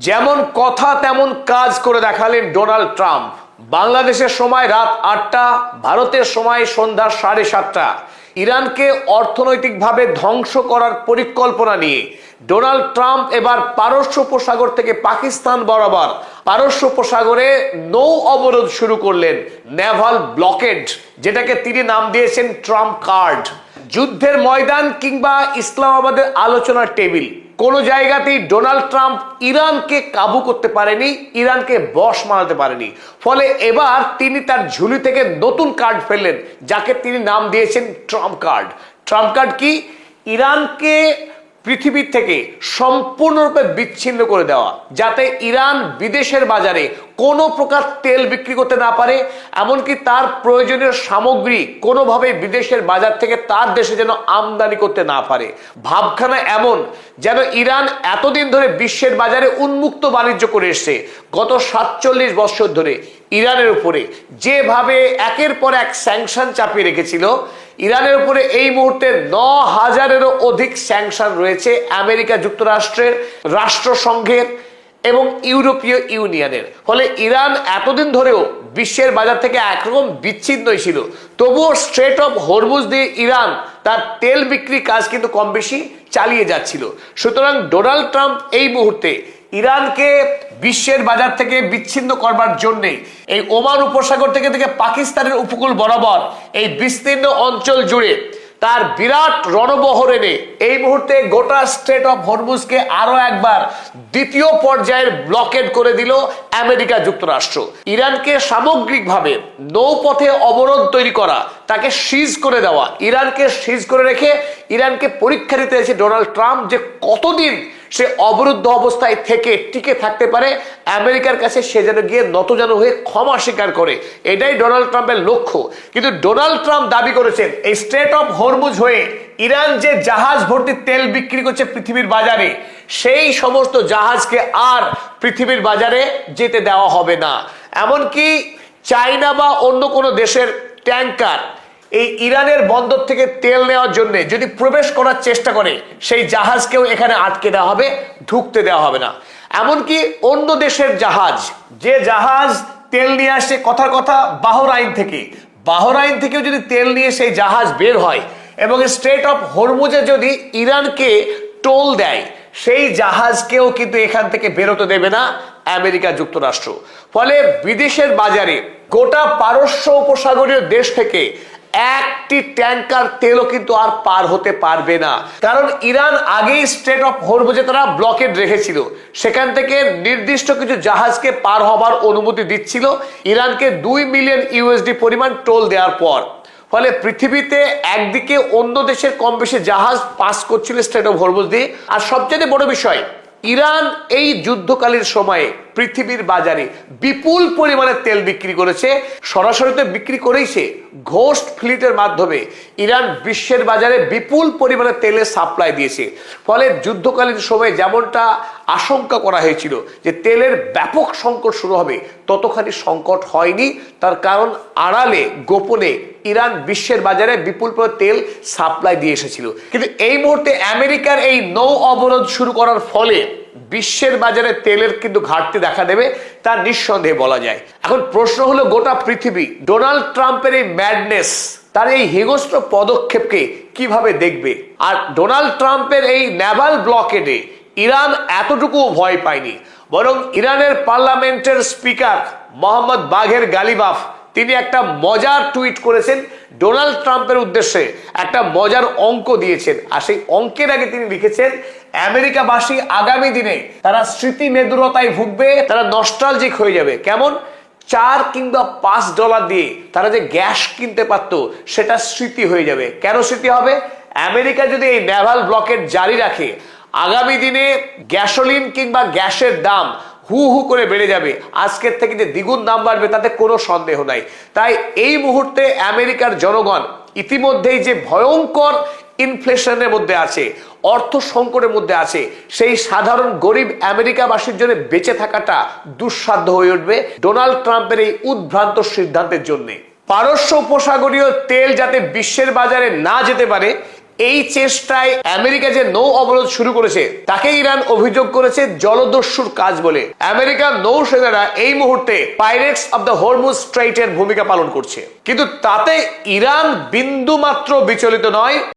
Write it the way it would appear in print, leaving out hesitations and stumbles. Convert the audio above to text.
যেমন কথা তেমন কাজ করে দেখালেন ডোনাল্ড ট্রাম্প। বাংলাদেশের সময় রাত ৮টা, ভারতের সময় সন্ধ্যা 7:30। ইরানকে অর্থনৈতিকভাবে ধ্বংস করার পরিকল্পনা নিয়ে ডোনাল্ড ট্রাম্প এবার পারস্য উপসাগর থেকে পাকিস্তান বরাবর পারস্য উপসাগরে নৌ অবরোধ শুরু করলেন, নেভাল ব্লকেড, যেটাকে তিনি নাম দিয়েছেন ট্রাম্প কার্ড। যুদ্ধের ময়দান কিংবা ইসলামাবাদের আলোচনার টেবিল, কোনো জায়গাতেই ডোনাল্ড ট্রাম্প ইরানকে কাবু করতে পারেনি, ইরানকে বশ মানাতে পারেনি। ফলে এবার তিনি তার ঝুলি থেকে নতুন কার্ড ফেললেন, যাকে তিনি নাম দিয়েছেন ট্রাম্প কার্ড। ট্রাম্প কার্ড কি? ইরানকে পৃথিবীর থেকে সম্পূর্ণরূপে বিচ্ছিন্ন করে দেওয়া, যাতে ইরান বিদেশের বাজারে কোনো প্রকার তেল বিক্রি করতে না পারে, এমনকি তার প্রয়োজনীয় সামগ্রী কোনোভাবে বিদেশের বাজার থেকে তার দেশে যেন আমদানি করতে না পারে। ভাবখানা এমন যেন ইরান এতদিন ধরে বিশ্বের বাজারে উন্মুক্ত বাণিজ্য করে এসছে। গত 47 বছর ধরে ইরানের উপরে যেভাবে একের পর এক স্যাংশন চাপিয়ে রেখেছিল, ইরানের উপরে এই মুহূর্তে 9,000-এরও অধিক স্যাংশন রয়েছে আমেরিকা যুক্তরাষ্ট্রের, রাষ্ট্রসংঘের এবং ইউরোপীয় ইউনিয়নের। ফলে ইরান এতদিন ধরেও বিশ্বের বাজার থেকে একরকম বিচ্ছিন্নই ছিল। তবুও স্ট্রেট অফ হরমুজ দিয়ে ইরান তার তেল বিক্রি কাজ কিন্তু কম বেশি চালিয়ে যাচ্ছিল। সুতরাং ডোনাল্ড ট্রাম্প এই মুহূর্তে ইরানকে বিশ্বের বাজার থেকে বিচ্ছিন্ন করবার জন্যে এই ওমান উপসাগর থেকে পাকিস্তানের উপকূল বরাবর এই বিস্তীর্ণ অঞ্চল জুড়ে তার বিরাট রণবহর এনে এই মুহূর্তে গোটা স্ট্রেট অফ হরমুজকে আরো একবার দ্বিতীয় পর্যায়ের ব্লকেড করে দিল আমেরিকা যুক্তরাষ্ট্র। ইরানকে সামগ্রিকভাবে নৌপথে অবরোধ তৈরি করা, তাকে সিজ করে দেওয়া, ইরানকে সিজ করে রেখে ইরানকে পরীক্ষা দিতে এসেছে ডোনাল্ড ট্রাম্প যে কতদিন সে অবরুদ্ধ অবস্থায় থেকে টিকে থাকতে পারে। আমেরিকার কাছে সে যেন গিয়ে নতজানু হয়ে ক্ষমা স্বীকার করে, এটাই ডোনাল্ড ট্রাম্পের লক্ষ্য। কিন্তু ডোনাল্ড ট্রাম্প দাবি করেছেন এই স্ট্রেট অফ হরমুজ হয়ে ইরান যে জাহাজ ভর্তি তেল বিক্রি করছে পৃথিবীর বাজারে, সেই সমস্ত জাহাজকে আর পৃথিবীর বাজারে যেতে দেওয়া হবে না। এমনকি চায়না বা অন্য কোনো দেশের ট্যাঙ্কার এই ইরানের বন্দর থেকে তেল নেওয়ার জন্য যদি প্রবেশ করার চেষ্টা করে, সেই জাহাজকেও এখানে আটকে দেওয়া হবে, ঢুকতে দেওয়া হবে না। এমনকি অন্য দেশের জাহাজ, যে জাহাজ তেল নিয়ে আসে কথার কথা বাহরাইন থেকেও যদি তেল নিয়ে সেই জাহাজ বের হয় এবং স্ট্রেট অফ হরমুজে যদি ইরানকে টোল দেয়, সেই জাহাজকেও কিন্তু এখান থেকে বেরোতে দেবে না আমেরিকা যুক্তরাষ্ট্র। ফলে বিদেশের বাজারে গোটা পারস্য উপসাগরীয় দেশ থেকে একটি ট্যাঙ্কার তেলও কিন্তু আর পার হতে পারবে না। কারণ ইরান আগেই স্ট্রেট অফ হরমুজে তারা ব্লকেড রেখেছিল, সেখান থেকে নির্দিষ্ট কিছু জাহাজকে পার হবার অনুমতি দিচ্ছিল ইরানকে 2 মিলিয়ন ইউএসডি পরিমাণ টোল দেওয়ার পর। ফলে পৃথিবীতে একদিকে অন্য দেশের কম বেশি জাহাজ পাস করছিল স্ট্রেট অফ হরমুজ দিয়ে। আর সবচেয়ে বড় বিষয়, ইরান এই যুদ্ধকালীন সময়ে পৃথিবীর বাজারে বিপুল পরিমাণে তেল বিক্রি করেছে। সরাসরি তো বিক্রি করেইছে, ঘোস্ট ফ্লিটের মাধ্যমে ইরান বিশ্বের বাজারে বিপুল পরিমাণে তেলের সাপ্লাই দিয়েছে। ফলে যুদ্ধকালীন সময়ে যেমনটা আশঙ্কা করা হয়েছিল যে তেলের ব্যাপক সংকট শুরু হবে, ততখানি সংকট হয়নি। তার কারণ আড়ালে গোপনে ইরান বিশ্বের বাজারে বিপুল পরিমাণে তেল সাপ্লাই দিয়ে এসেছিল। কিন্তু এই মুহূর্তে আমেরিকার এই নৌ অবরোধ শুরু করার ফলে বিশ্বের বাজারে তেলের কিন্তু ঘাটতি দেখা দেবে, তা নিঃসন্দেহে বলা যায়। এখন প্রশ্ন হলো, গোটা পৃথিবী ডোনাল্ড ট্রাম্পের এই ম্যাডনেস, তার এই হিংস্র পদক্ষেপকে কিভাবে দেখবে? আর ডোনাল্ড ট্রাম্পের এই নেভাল ব্লকেডে ইরান এতটুকু ভয় পায়নি, বরং ইরানের পার্লামেন্টের স্পিকার মোহাম্মদ বাঘের গালিবাফ তিনি একটা মজার টুইট করেছেন ডোনাল্ড ট্রাম্পের উদ্দেশ্যে, একটা মজার অঙ্ক দিয়েছেন। আর সেই অঙ্কের আগে তিনি লিখেছেন, আমেরিকাবাসী আগামী দিনে তারা স্মৃতি মেদুরতায় ভুগবে, তারা নস্টালজিক হয়ে যাবে। কেমন? $4 কিংবা $5 দিয়ে তারা যে গ্যাস কিনতে পারত, সেটা স্মৃতি হয়ে যাবে। কেন স্মৃতি হবে? আমেরিকা যদি এই নেভাল ব্লকেট জারি রাখে, আগামী দিনে গ্যাসোলিন কিংবা গ্যাসের দাম হু হু করে বেড়ে যাবে। আজকের থেকে যে দ্বিগুণ দাম বাড়বে তাতে কোনো সন্দেহ নাই। তাই এই মুহূর্তে আমেরিকার জনগণ ইতিমধ্যেই যে ভয়ঙ্কর ইনফ্লেশনের মধ্যে আছে, অর্থ সংকটের মধ্যে আছে, সেই সাধারণ গরিব আমেরিকাবাসীর জন্য বেঁচে থাকাটা দুঃসাধ্য হয়ে উঠবে ডোনাল্ড ট্রাম্পের এই উদ্ভ্রান্ত সিদ্ধান্তের জন্য। পারস্য উপসাগরীয় তেল যাতে বিশ্বের বাজারে না যেতে পারে, এই চেষ্টায় আমেরিকা যে নৌ অবরোধ শুরু করেছে তাকে ইরান অভিযোগ করেছে জলদস্যুর কাজ বলে। আমেরিকার নৌসেনারা এই মুহূর্তে পাইরেটস অব দ্য হরমুজ স্ট্রেইটের ভূমিকা পালন করছে, কিন্তু তাতে ইরান বিন্দু মাত্র বিচলিত নয়।